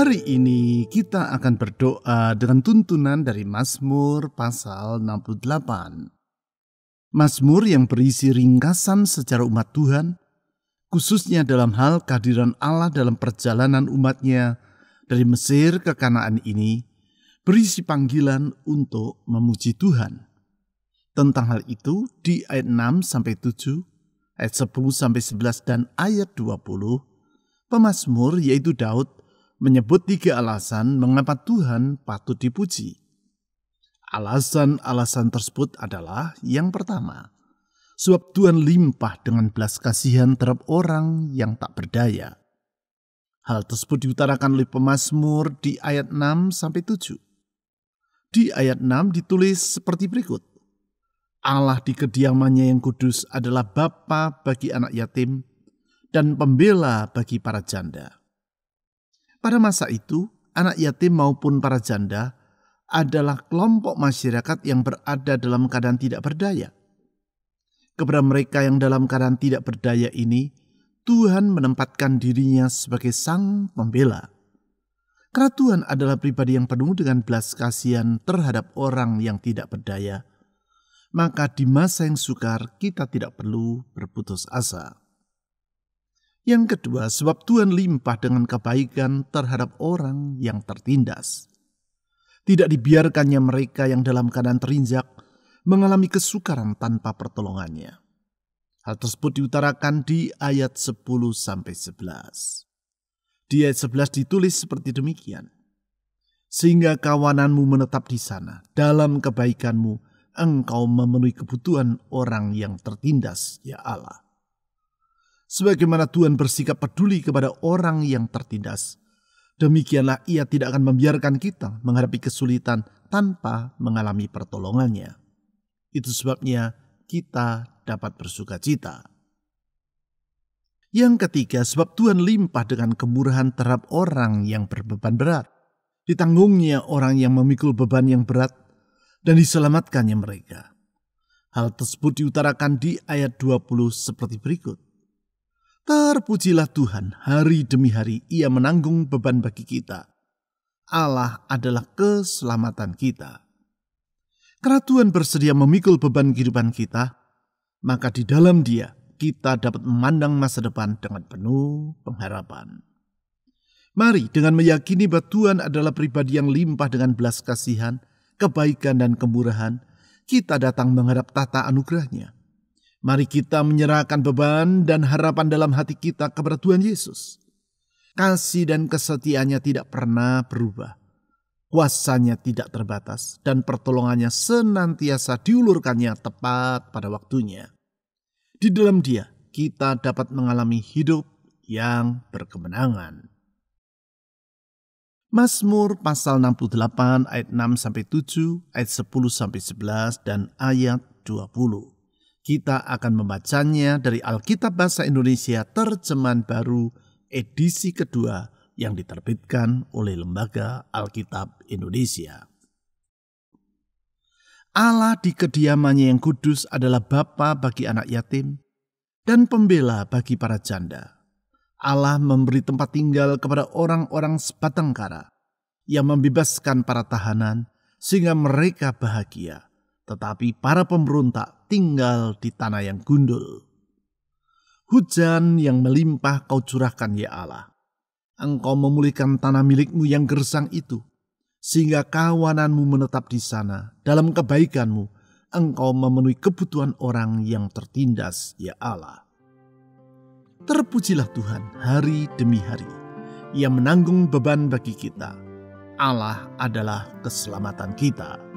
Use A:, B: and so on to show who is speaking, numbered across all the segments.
A: Hari ini kita akan berdoa dengan tuntunan dari Mazmur pasal 68. Mazmur yang berisi ringkasan secara umat Tuhan, khususnya dalam hal kehadiran Allah dalam perjalanan umatnya dari Mesir ke Kanaan ini, berisi panggilan untuk memuji Tuhan. Tentang hal itu di ayat 6-7, ayat 10-11 dan ayat 20, pemazmur yaitu Daud menyebut 3 alasan mengapa Tuhan patut dipuji. Alasan-alasan tersebut adalah yang pertama, sebab Tuhan limpah dengan belas kasihan terhadap orang yang tak berdaya. Hal tersebut diutarakan oleh pemazmur di ayat 6-7. Di ayat 6 ditulis seperti berikut. Allah di kediamannya yang kudus adalah Bapa bagi anak yatim dan pembela bagi para janda. Pada masa itu, anak yatim maupun para janda adalah kelompok masyarakat yang berada dalam keadaan tidak berdaya. Kepada mereka yang dalam keadaan tidak berdaya ini, Tuhan menempatkan dirinya sebagai sang pembela. Karena Tuhan adalah pribadi yang penuh dengan belas kasihan terhadap orang yang tidak berdaya, maka di masa yang sukar kita tidak perlu berputus asa. Yang kedua, sebab Tuhan limpah dengan kebaikan terhadap orang yang tertindas. Tidak dibiarkannya mereka yang dalam keadaan terinjak mengalami kesukaran tanpa pertolongannya. Hal tersebut diutarakan di ayat 10-11. Di ayat 11 ditulis seperti demikian. Sehingga kawananmu menetap di sana, dalam kebaikanmu engkau memenuhi kebutuhan orang yang tertindas, ya Allah. Sebagaimana Tuhan bersikap peduli kepada orang yang tertindas, demikianlah Ia tidak akan membiarkan kita menghadapi kesulitan tanpa mengalami pertolongannya. Itu sebabnya kita dapat bersukacita. Yang ketiga, sebab Tuhan limpah dengan kemurahan terhadap orang yang berbeban berat. Ditanggungnya orang yang memikul beban yang berat dan diselamatkannya mereka. Hal tersebut diutarakan di ayat 20 seperti berikut. Terpujilah Tuhan, hari demi hari Ia menanggung beban bagi kita. Allah adalah keselamatan kita. Karena Tuhan bersedia memikul beban kehidupan kita, maka di dalam Dia kita dapat memandang masa depan dengan penuh pengharapan. Mari dengan meyakini bahwa Tuhan adalah pribadi yang limpah dengan belas kasihan, kebaikan dan kemurahan, kita datang menghadap tata anugerah-Nya. Mari kita menyerahkan beban dan harapan dalam hati kita kepada Tuhan Yesus. Kasih dan kesetiaannya tidak pernah berubah. Kuasanya tidak terbatas dan pertolongannya senantiasa diulurkannya tepat pada waktunya. Di dalam Dia kita dapat mengalami hidup yang berkemenangan. Mazmur pasal 68 ayat 6-7, ayat 10-11 dan ayat 20. Kita akan membacanya dari Alkitab Bahasa Indonesia Terjemahan Baru edisi kedua yang diterbitkan oleh Lembaga Alkitab Indonesia. Allah di kediamannya yang kudus adalah Bapa bagi anak yatim dan pembela bagi para janda. Allah memberi tempat tinggal kepada orang-orang sebatang kara yang membebaskan para tahanan sehingga mereka bahagia. Tetapi para pemberontak tinggal di tanah yang gundul. Hujan yang melimpah kau curahkan ya Allah. Engkau memulihkan tanah milikmu yang gersang itu, sehingga kawananmu menetap di sana. Dalam kebaikanmu, engkau memenuhi kebutuhan orang yang tertindas ya Allah. Terpujilah Tuhan hari demi hari. Ia menanggung beban bagi kita. Allah adalah keselamatan kita.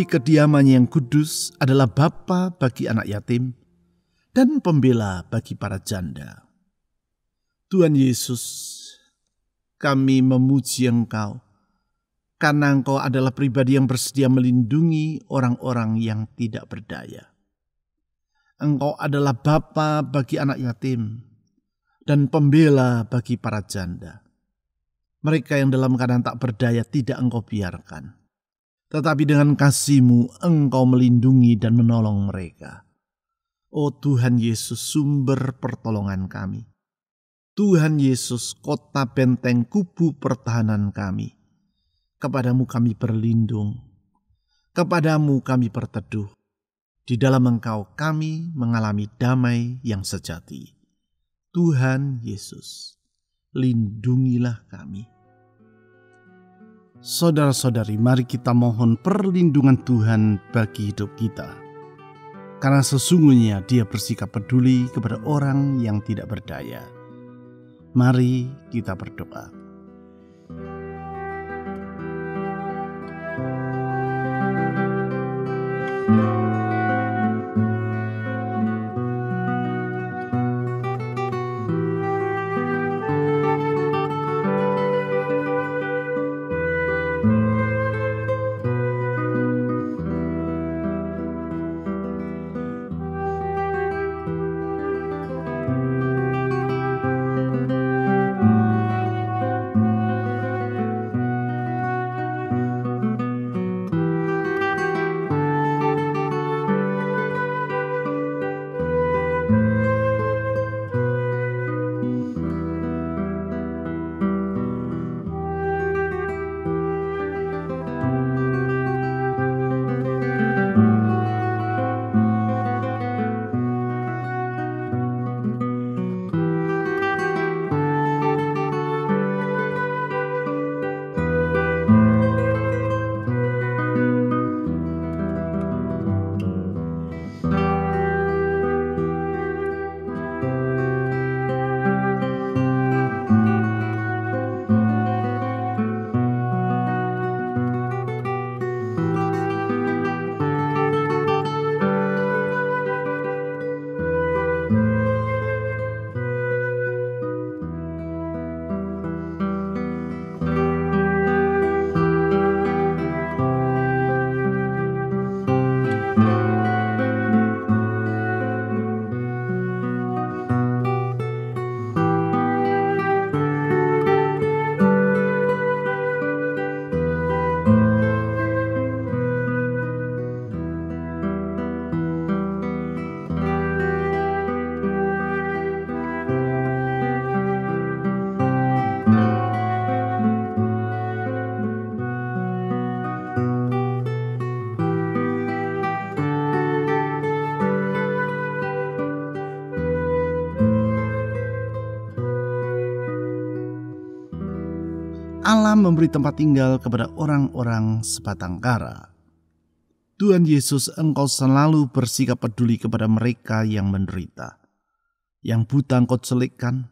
A: kediamannya yang kudus adalah bapa bagi anak yatim dan pembela bagi para janda. Tuhan Yesus, kami memuji Engkau karena Engkau adalah pribadi yang bersedia melindungi orang-orang yang tidak berdaya. Engkau adalah bapa bagi anak yatim dan pembela bagi para janda. Mereka yang dalam keadaan tak berdaya tidak Engkau biarkan. Tetapi dengan kasih-Mu Engkau melindungi dan menolong mereka. Oh Tuhan Yesus, sumber pertolongan kami. Tuhan Yesus, kota benteng kubu pertahanan kami. Kepadamu kami berlindung. Kepadamu kami berteduh. Di dalam Engkau kami mengalami damai yang sejati. Tuhan Yesus, lindungilah kami. Saudara-saudari, mari kita mohon perlindungan Tuhan bagi hidup kita. Karena sesungguhnya Dia bersikap peduli kepada orang yang tidak berdaya. Mari kita berdoa. Allah memberi tempat tinggal kepada orang-orang sebatang kara. Tuhan Yesus, Engkau selalu bersikap peduli kepada mereka yang menderita. Yang buta Engkau celikkan,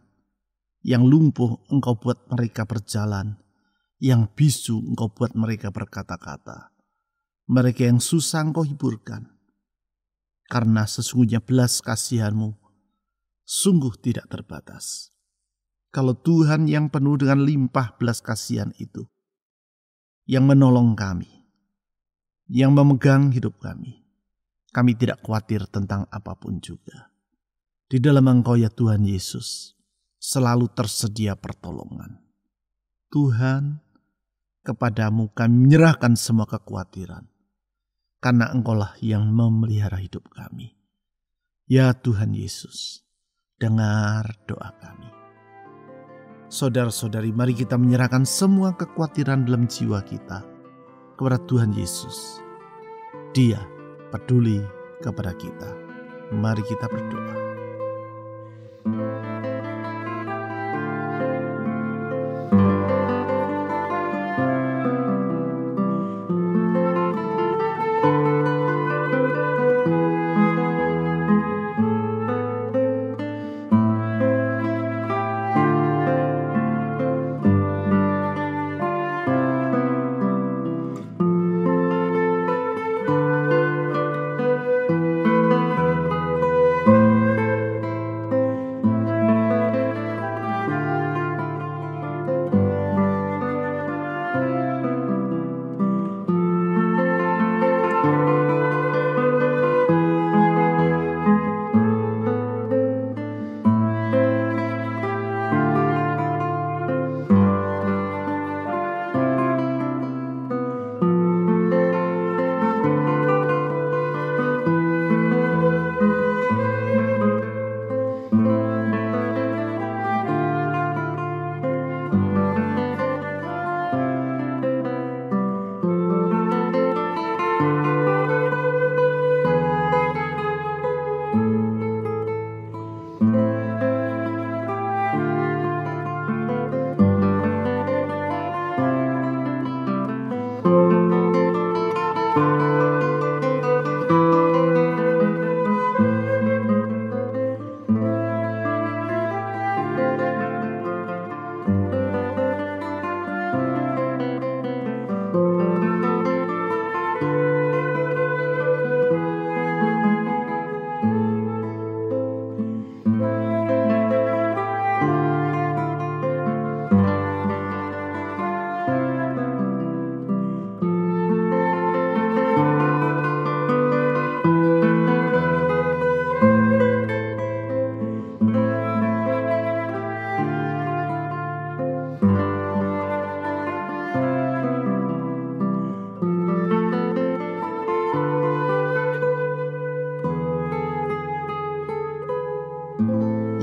A: yang lumpuh Engkau buat mereka berjalan, yang bisu Engkau buat mereka berkata-kata. Mereka yang susah Engkau hiburkan. Karena sesungguhnya belas kasihan-Mu sungguh tidak terbatas. Kalau Tuhan yang penuh dengan limpah belas kasihan itu, yang menolong kami, yang memegang hidup kami tidak khawatir tentang apapun juga. Di dalam Engkau ya Tuhan Yesus, selalu tersedia pertolongan. Tuhan, kepadamu kami menyerahkan semua kekhawatiran, karena Engkaulah yang memelihara hidup kami. Ya Tuhan Yesus, dengar doa kami. Saudara-saudari, mari kita menyerahkan semua kekhawatiran dalam jiwa kita kepada Tuhan Yesus. Dia peduli kepada kita. Mari kita berdoa.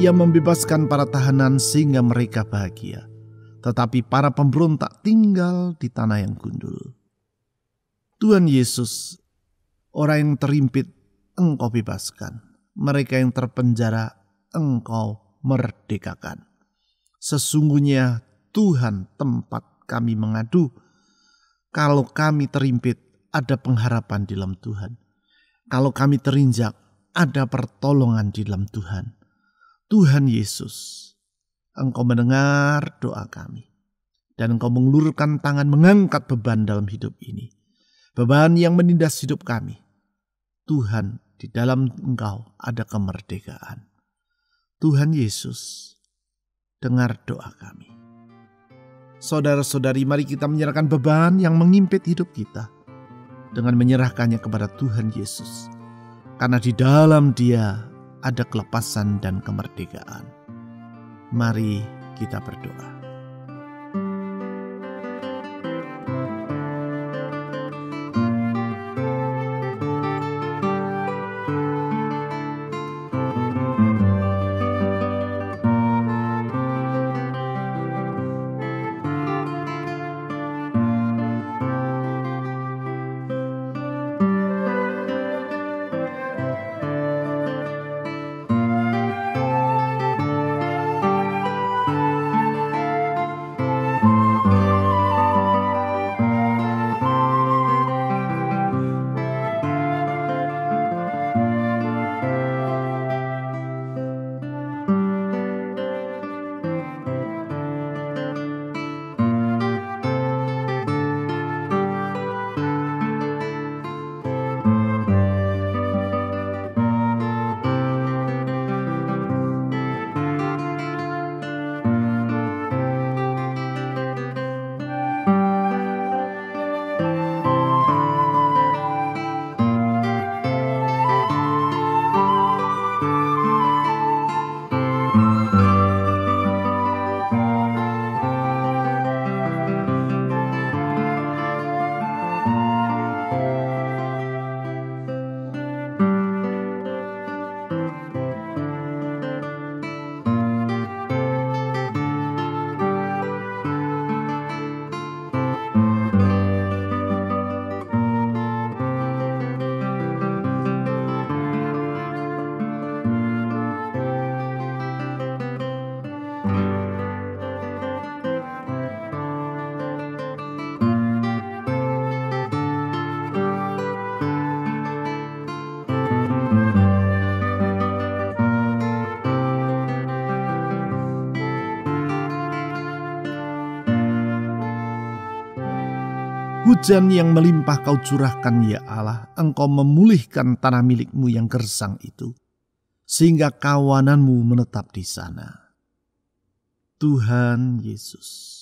A: Ia membebaskan para tahanan sehingga mereka bahagia. Tetapi para pemberontak tinggal di tanah yang gundul. Tuhan Yesus, orang yang terimpit Engkau bebaskan. Mereka yang terpenjara Engkau merdekakan. Sesungguhnya Tuhan tempat kami mengadu. Kalau kami terimpit, ada pengharapan di dalam Tuhan. Kalau kami terinjak, ada pertolongan di dalam Tuhan. Tuhan Yesus, Engkau mendengar doa kami. Dan Engkau mengulurkan tangan mengangkat beban dalam hidup ini. Beban yang menindas hidup kami. Tuhan, di dalam Engkau ada kemerdekaan. Tuhan Yesus, dengar doa kami. Saudara-saudari, mari kita menyerahkan beban yang mengimpit hidup kita dengan menyerahkannya kepada Tuhan Yesus. Karena di dalam Dia ada kelepasan dan kemerdekaan. Mari kita berdoa. Hujan yang melimpah Kau curahkan ya Allah, Engkau memulihkan tanah milik-Mu yang gersang itu, sehingga kawanan-Mu menetap di sana. Tuhan Yesus,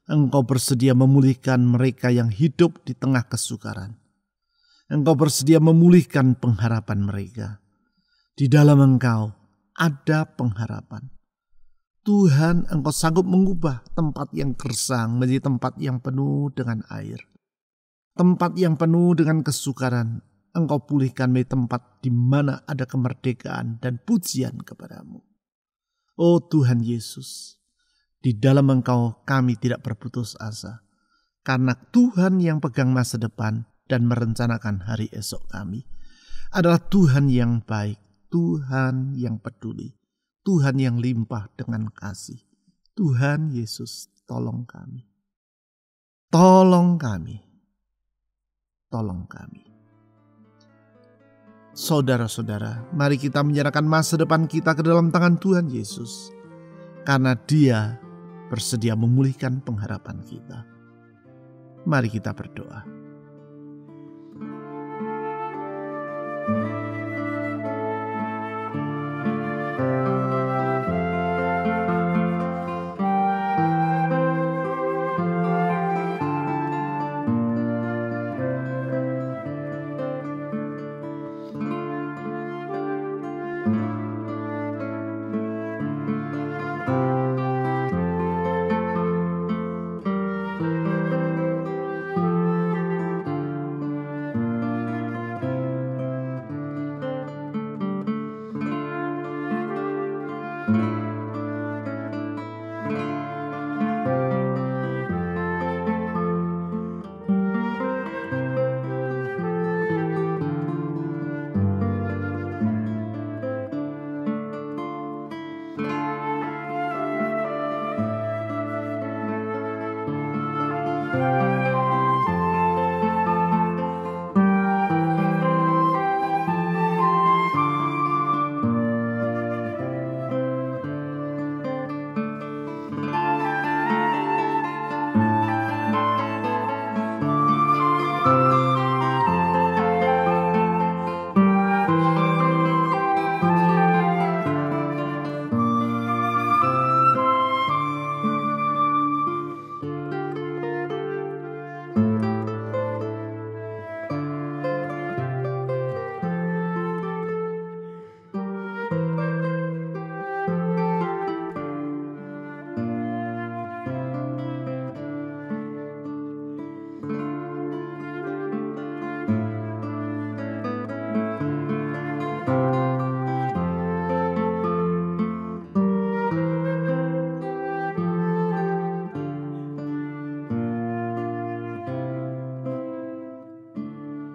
A: Engkau bersedia memulihkan mereka yang hidup di tengah kesukaran. Engkau bersedia memulihkan pengharapan mereka. Di dalam Engkau ada pengharapan. Tuhan, Engkau sanggup mengubah tempat yang gersang menjadi tempat yang penuh dengan air. Tempat yang penuh dengan kesukaran, Engkau pulihkan menjadi tempat di mana ada kemerdekaan dan pujian kepadamu. Oh Tuhan Yesus, di dalam Engkau kami tidak berputus asa. Karena Tuhan yang pegang masa depan dan merencanakan hari esok kami adalah Tuhan yang baik, Tuhan yang peduli. Tuhan yang limpah dengan kasih. Tuhan Yesus, tolong kami. Tolong kami. Tolong kami. Saudara-saudara, mari kita menyerahkan masa depan kita ke dalam tangan Tuhan Yesus. Karena Dia bersedia memulihkan pengharapan kita. Mari kita berdoa.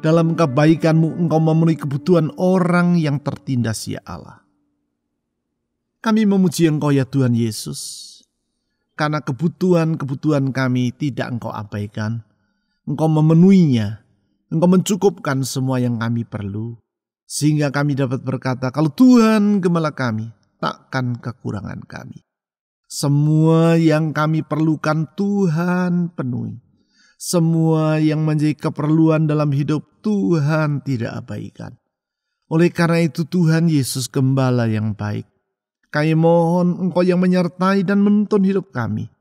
A: Dalam kebaikan-Mu Engkau memenuhi kebutuhan orang yang tertindas, ya Allah. Kami memuji Engkau ya Tuhan Yesus, karena kebutuhan-kebutuhan kami tidak Engkau abaikan. Engkau memenuhinya, Engkau mencukupkan semua yang kami perlu. Sehingga kami dapat berkata, kalau Tuhan gembala kami, takkan kekurangan kami. Semua yang kami perlukan Tuhan penuhi. Semua yang menjadi keperluan dalam hidup Tuhan tidak abaikan. Oleh karena itu Tuhan Yesus Gembala yang baik, kami mohon Engkau yang menyertai dan menuntun hidup kami.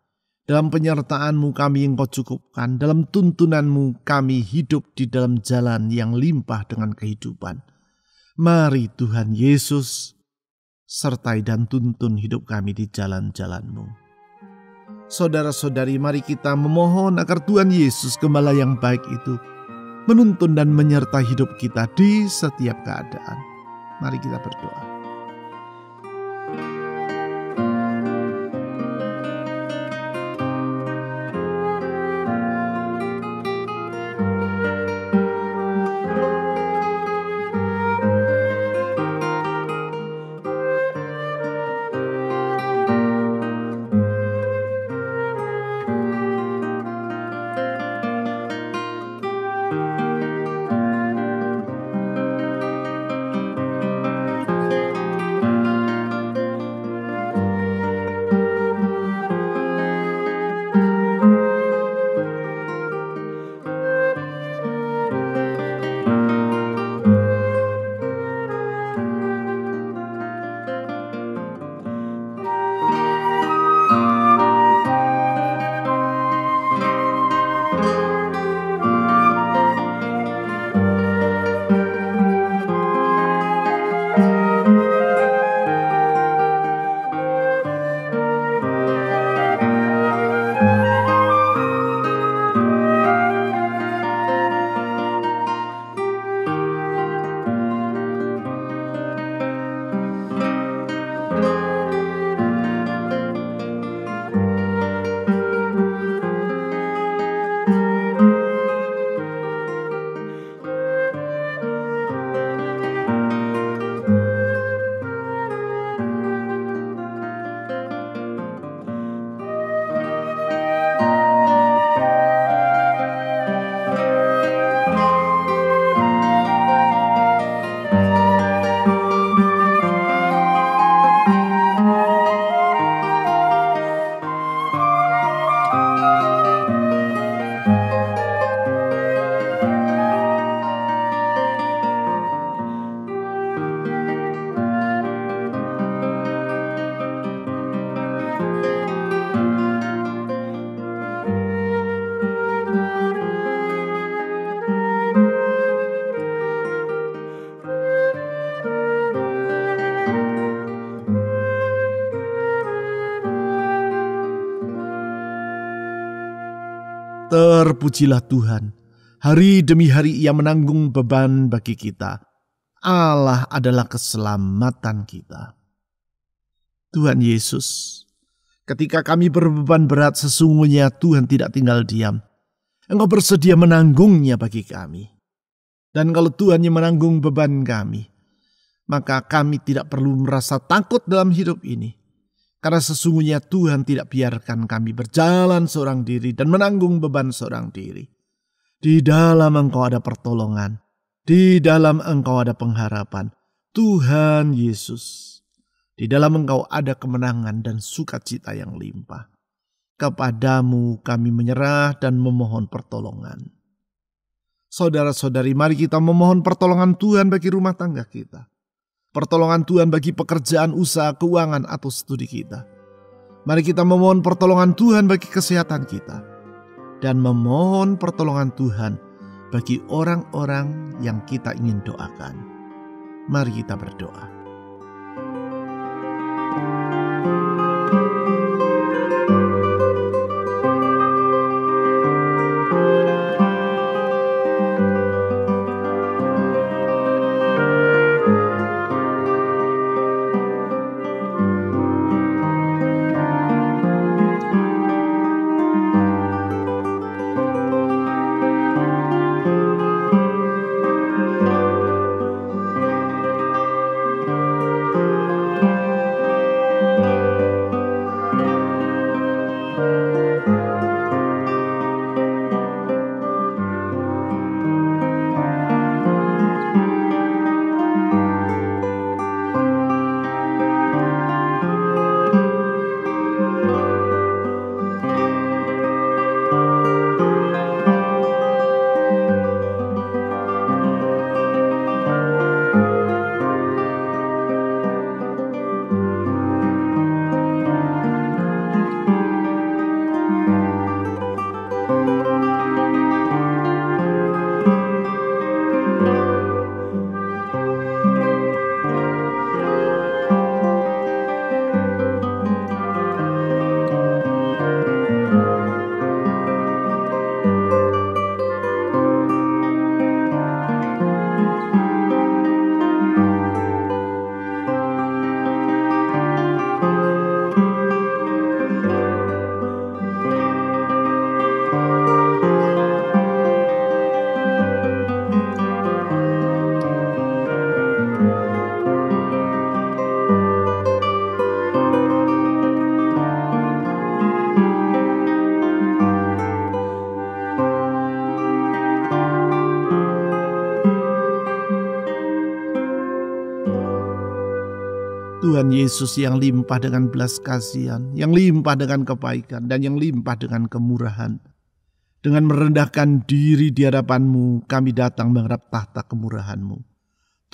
A: Dalam penyertaan-Mu kami Engkau cukupkan. Dalam tuntunan-Mu kami hidup di dalam jalan yang limpah dengan kehidupan. Mari Tuhan Yesus, sertai dan tuntun hidup kami di jalan-jalan-Mu. Saudara-saudari, mari kita memohon agar Tuhan Yesus Gembala yang baik itu menuntun dan menyertai hidup kita di setiap keadaan. Mari kita berdoa. Terpujilah Tuhan, hari demi hari Ia menanggung beban bagi kita. Allah adalah keselamatan kita. Tuhan Yesus, ketika kami berbeban berat, sesungguhnya Tuhan tidak tinggal diam. Engkau bersedia menanggungnya bagi kami. Dan kalau Tuhan yang menanggung beban kami, maka kami tidak perlu merasa takut dalam hidup ini. Karena sesungguhnya Tuhan tidak biarkan kami berjalan seorang diri dan menanggung beban seorang diri. Di dalam Engkau ada pertolongan. Di dalam Engkau ada pengharapan. Tuhan Yesus, di dalam Engkau ada kemenangan dan sukacita yang limpah. Kepadamu kami menyerah dan memohon pertolongan. Saudara-saudari, mari kita memohon pertolongan Tuhan bagi rumah tangga kita. Pertolongan Tuhan bagi pekerjaan, usaha, keuangan, atau studi kita. Mari kita memohon pertolongan Tuhan bagi kesehatan kita. Dan memohon pertolongan Tuhan bagi orang-orang yang kita ingin doakan. Mari kita berdoa. Tuhan Yesus yang limpah dengan belas kasihan, yang limpah dengan kebaikan, dan yang limpah dengan kemurahan. Dengan merendahkan diri di hadapan-Mu, kami datang mengharap tahta kemurahan-Mu.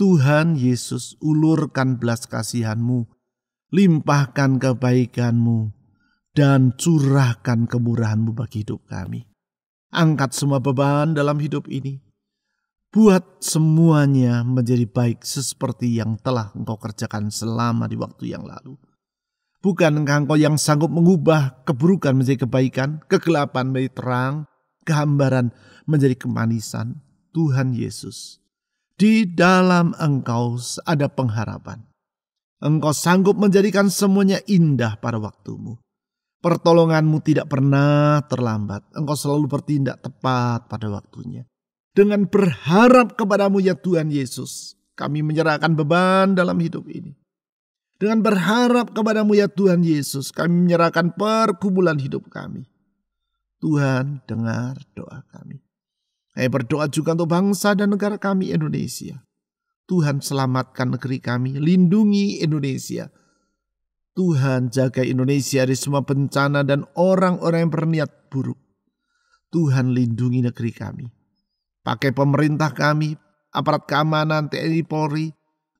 A: Tuhan Yesus, ulurkan belas kasihan-Mu, limpahkan kebaikan-Mu, dan curahkan kemurahan-Mu bagi hidup kami. Angkat semua beban dalam hidup ini. Buat semuanya menjadi baik seperti yang telah Engkau kerjakan selama di waktu yang lalu. Bukankah Engkau yang sanggup mengubah keburukan menjadi kebaikan, kegelapan menjadi terang, kehambaran menjadi kemanisan? Tuhan Yesus, di dalam Engkau ada pengharapan. Engkau sanggup menjadikan semuanya indah pada waktumu. Pertolongan-Mu tidak pernah terlambat. Engkau selalu bertindak tepat pada waktunya. Dengan berharap kepada-Mu ya Tuhan Yesus, kami menyerahkan beban dalam hidup ini. Dengan berharap kepada-Mu ya Tuhan Yesus, kami menyerahkan pergumulan hidup kami. Tuhan, dengar doa kami. Kami berdoa juga untuk bangsa dan negara kami Indonesia. Tuhan, selamatkan negeri kami, lindungi Indonesia. Tuhan, jaga Indonesia dari semua bencana dan orang-orang yang berniat buruk. Tuhan, lindungi negeri kami. Pakai pemerintah kami, aparat keamanan, TNI Polri,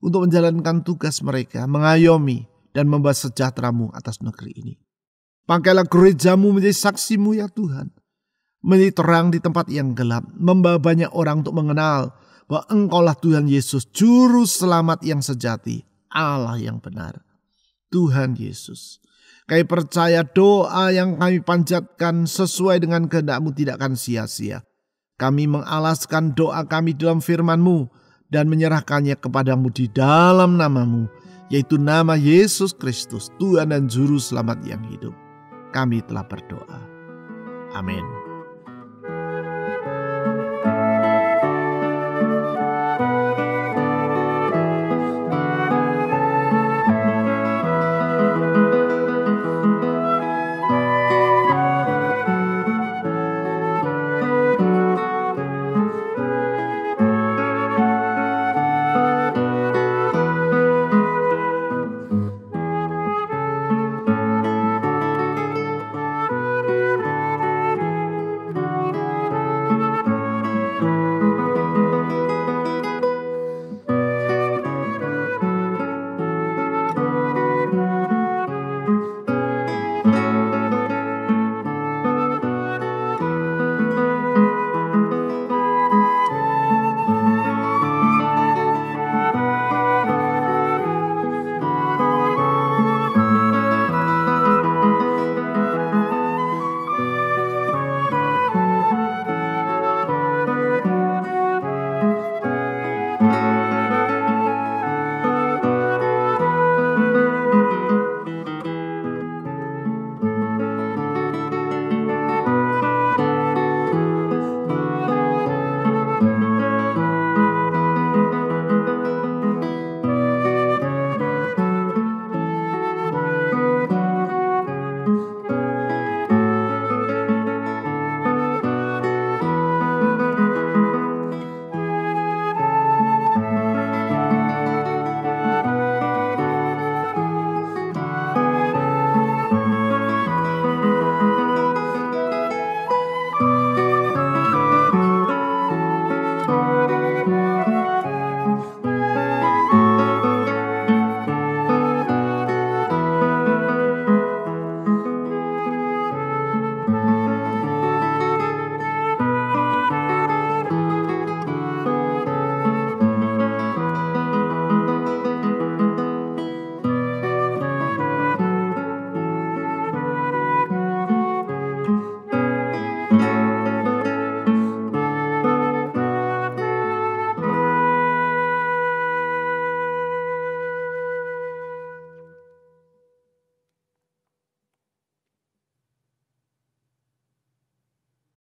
A: untuk menjalankan tugas mereka, mengayomi dan membawa sejahtera-Mu atas negeri ini. Pakailah gereja-Mu menjadi saksi-Mu ya Tuhan. Menjadi terang di tempat yang gelap, membawa banyak orang untuk mengenal bahwa Engkaulah Tuhan Yesus, Juru Selamat yang sejati, Allah yang benar. Tuhan Yesus, kami percaya doa yang kami panjatkan sesuai dengan kehendak-Mu tidak akan sia-sia. Kami mengalaskan doa kami dalam firman-Mu dan menyerahkannya kepada-Mu di dalam nama-Mu, yaitu nama Yesus Kristus, Tuhan dan Juru Selamat yang hidup. Kami telah berdoa. Amin.